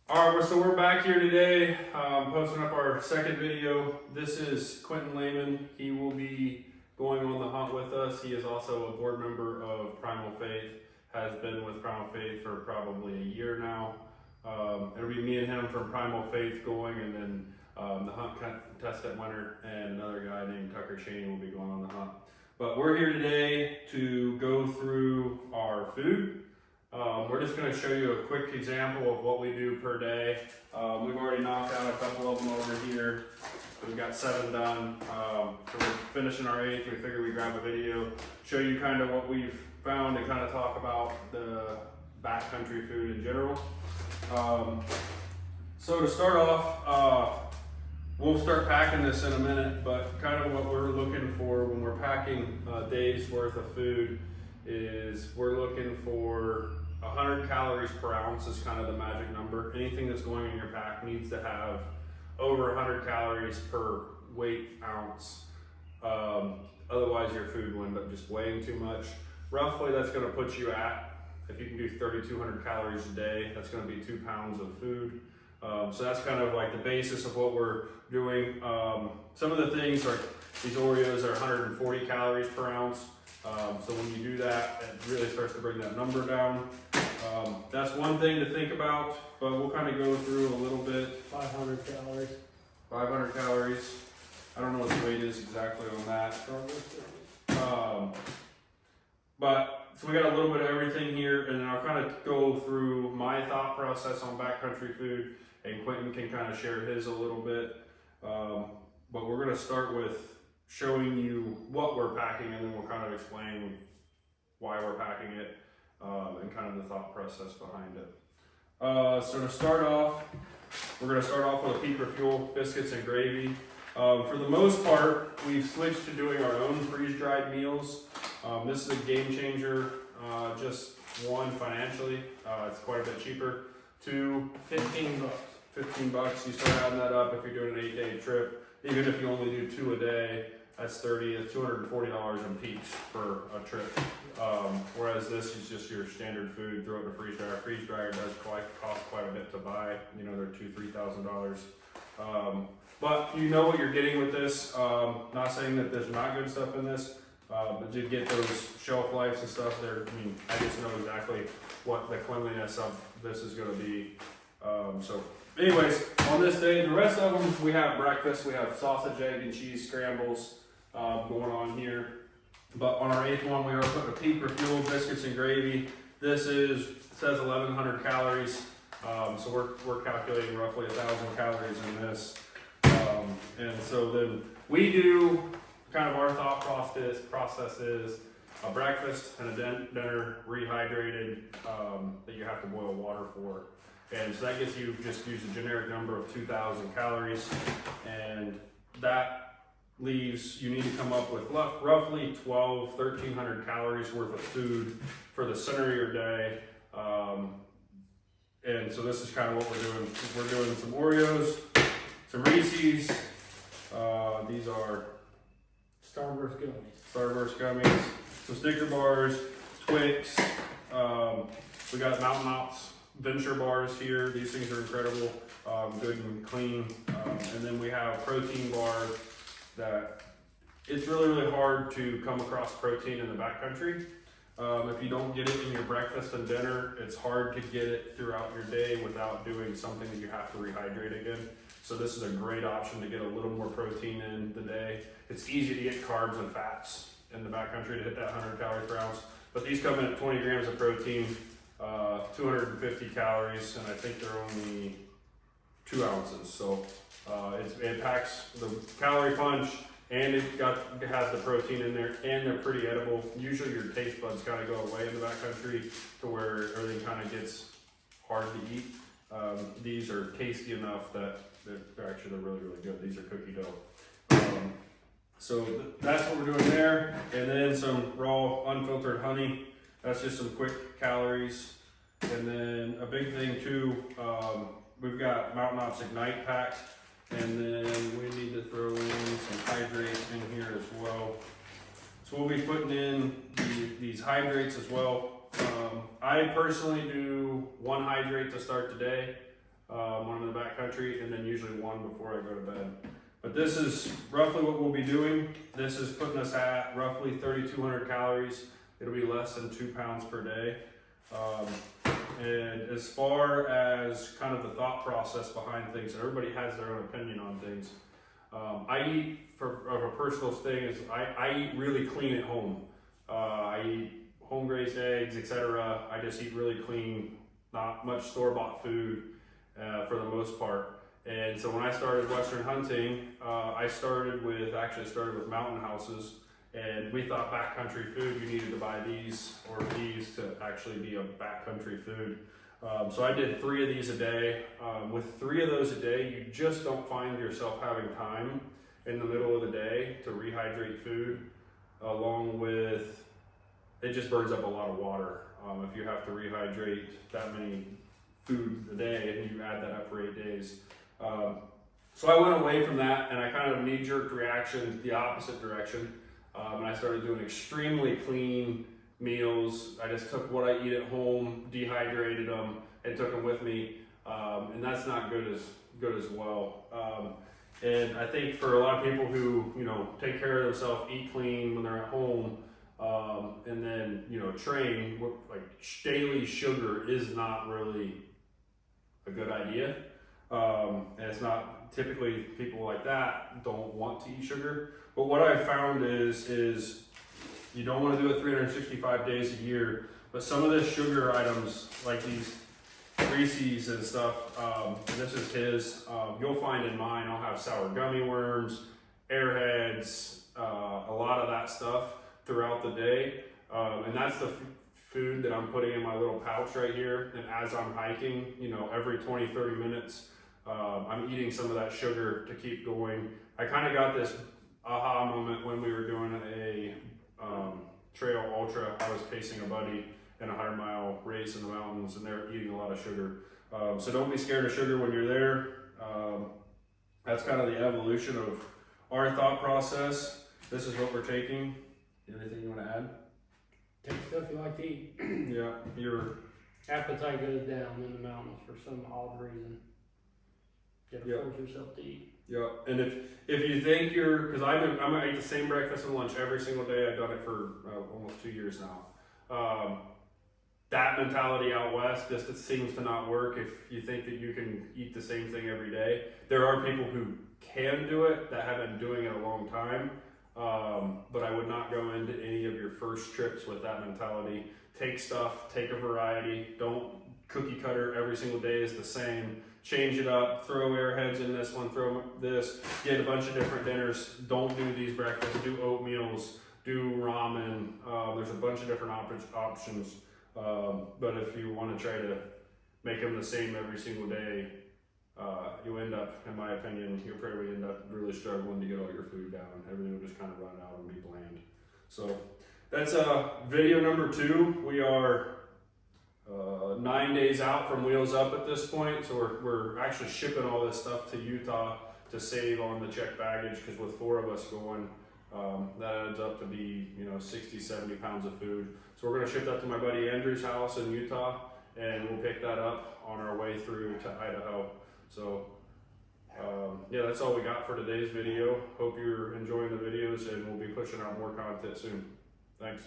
All right, so we're back here today, posting up our second video. This is Quentin Lehman. He will be going on the hunt with us. He is also a board member of Primal Faith, has been with Primal Faith for probably a year now. It'll be me and him from Primal Faith going, and then the hunt contestant winner and another guy named Tucker Cheney will be going on the hunt. But we're here today to go through our food. We're just going to show you a quick example of what we do per day. We've already knocked out a couple of them over here. We've got 7 done. So we're finishing our 8th. We figured we'd grab a video, show you kind of what we've found, and kind of talk about the backcountry food in general. So to start off, we'll start packing this in a minute, but kind of what we're looking for when we're packing a day's worth of food is we're looking for 100 calories per ounce is kind of the magic number. Anything that's going in your pack needs to have over 100 calories per weight ounce. Otherwise your food will end up just weighing too much. Roughly that's going to put you at, if you can do 3,200 calories a day, that's going to be 2 pounds of food. So that's kind of like the basis of what we're doing. Some of the things like these Oreos are 140 calories per ounce. So when you do that, it really starts to bring that number down. That's one thing to think about, but we'll kind of go through a little bit. 500 calories. 500 calories. I don't know what the weight is exactly on that. But so we got a little bit of everything here, and then I'll kind of go through my thought process on backcountry food, and Quentin can kind of share his a little bit. But we're going to start with showing you what we're packing, and then we'll kind of explain why we're packing it and kind of the thought process behind it. So to start off, we're going to start off with a peak refuel, biscuits and gravy. For the most part, we've switched to doing our own freeze-dried meals. This is a game changer. Just one, financially, it's quite a bit cheaper. 2, 15 bucks. 15 bucks. You start adding that up if you're doing an 8-day trip. Even if you only do 2 a day, that's $240 in peaks for a trip. Whereas this is just your standard food, throw it in a freeze dryer. Freeze dryer does cost quite a bit to buy. You know, they're $2,000-$3,000. But you know what you're getting with this. Not saying that there's not good stuff in this, but you get those shelf lives and stuff there. I mean, I just know exactly what the cleanliness of this is going to be. So anyways, on this day, the rest of them, we have breakfast. We have sausage, egg, and cheese scrambles going on here. But on our 8th one, we are putting a peak refuel, biscuits and gravy. This says 1,100 calories. So we're calculating roughly 1,000 calories in this. And so then we do kind of our thought process is a breakfast and a dinner rehydrated that you have to boil water for. And so that gets you, just use a generic number of 2,000 calories, and that leaves, you need to come up with roughly 1,300 calories worth of food for the center of your day. And so this is kind of what we're doing. We're doing some Oreos, some Reese's, these are Starburst gummies, some Snicker bars, Twix, we got Mountain Mops Venture bars here. These things are incredible, good and clean. And then we have protein bars that it's really hard to come across protein in the backcountry. If you don't get it in your breakfast and dinner, it's hard to get it throughout your day without doing something that you have to rehydrate again. So this is a great option to get a little more protein in the day. It's easy to get carbs and fats in the backcountry to hit that 100 calories per ounce. But these come in at 20 grams of protein, 250 calories, and I think they're only 2 ounces. So it packs the calorie punch, and it has the protein in there, and they're pretty edible. Usually your taste buds kind of go away in the backcountry to where everything kind of gets hard to eat. These are tasty enough that they're really good. These are cookie dough. So that's what we're doing there. And then some raw unfiltered honey. That's just some quick calories. And then a big thing too, we've got Mountain Ops Ignite pack. And then we need to throw in some hydrate in here as well. So we'll be putting in these hydrates as well. I personally do 1 hydrate to start the day. when I'm in the backcountry, and then usually one before I go to bed. But this is roughly what we'll be doing. This is putting us at roughly 3,200 calories. It'll be less than 2 pounds per day. And as far as kind of the thought process behind things, and everybody has their own opinion on things. I eat, of a personal thing, is I eat really clean at home. I eat home-raised eggs, etc. I just eat really clean, not much store-bought food for the most part. And so when I started Western hunting, I started with mountain houses, and we thought backcountry food, you needed to buy these or these to actually be a backcountry food. So I did 3 of these a day. With 3 of those a day, you just don't find yourself having time in the middle of the day to rehydrate food, along with, it just burns up a lot of water. If you have to rehydrate that many food a day and you add that up for 8 days. So I went away from that, and I kind of knee-jerk reaction the opposite direction. And I started doing extremely clean meals. I just took what I eat at home, dehydrated them, and took them with me. And that's not good as well. And I think for a lot of people who, take care of themselves, eat clean when they're at home, and then, train, like daily sugar is not really a good idea. And it's not, typically people like that don't want to eat sugar. But what I've found is you don't want to do it 365 days a year, but some of the sugar items, like these Reese's and stuff, this is his, you'll find in mine, I'll have sour gummy worms, Airheads, a lot of that stuff throughout the day. And that's the food that I'm putting in my little pouch right here. And as I'm hiking, every 20, 30 minutes, I'm eating some of that sugar to keep going. I kind of got this aha moment when we were doing a trail ultra. I was pacing a buddy in a 100-mile race in the mountains, and they're eating a lot of sugar. So don't be scared of sugar when you're there. That's kind of the evolution of our thought process. This is what we're taking. Anything you want to add? Take stuff you like to eat. Yeah, your Appetite goes down in the mountains for some odd reason. You gotta force yourself to eat. Yeah, and if you think because I'm gonna eat the same breakfast and lunch every single day. I've done it for almost 2 years now. That mentality out west just it seems to not work. If you think that you can eat the same thing every day, there are people who can do it that have been doing it a long time. But I would not go into any of your first trips with that mentality. Take a variety. Don't cookie cutter every single day is the same. Change it up, throw Airheads in this one, throw this, get a bunch of different dinners. Don't do these breakfasts, do oatmeals, do ramen. There's a bunch of different options. But if you want to try to make them the same every single day, you end up, in my opinion, you'll probably end up really struggling to get all your food down. Everything will just kind of run out and be bland. So that's video number 2. We are 9 days out from Wheels Up at this point, so we're actually shipping all this stuff to Utah to save on the checked baggage, because with 4 of us going, that adds up to be 60, 70 pounds of food. So we're going to ship that to my buddy Andrew's house in Utah, and we'll pick that up on our way through to Idaho. So yeah, that's all we got for today's video. Hope you're enjoying the videos, and we'll be pushing out more content soon. Thanks.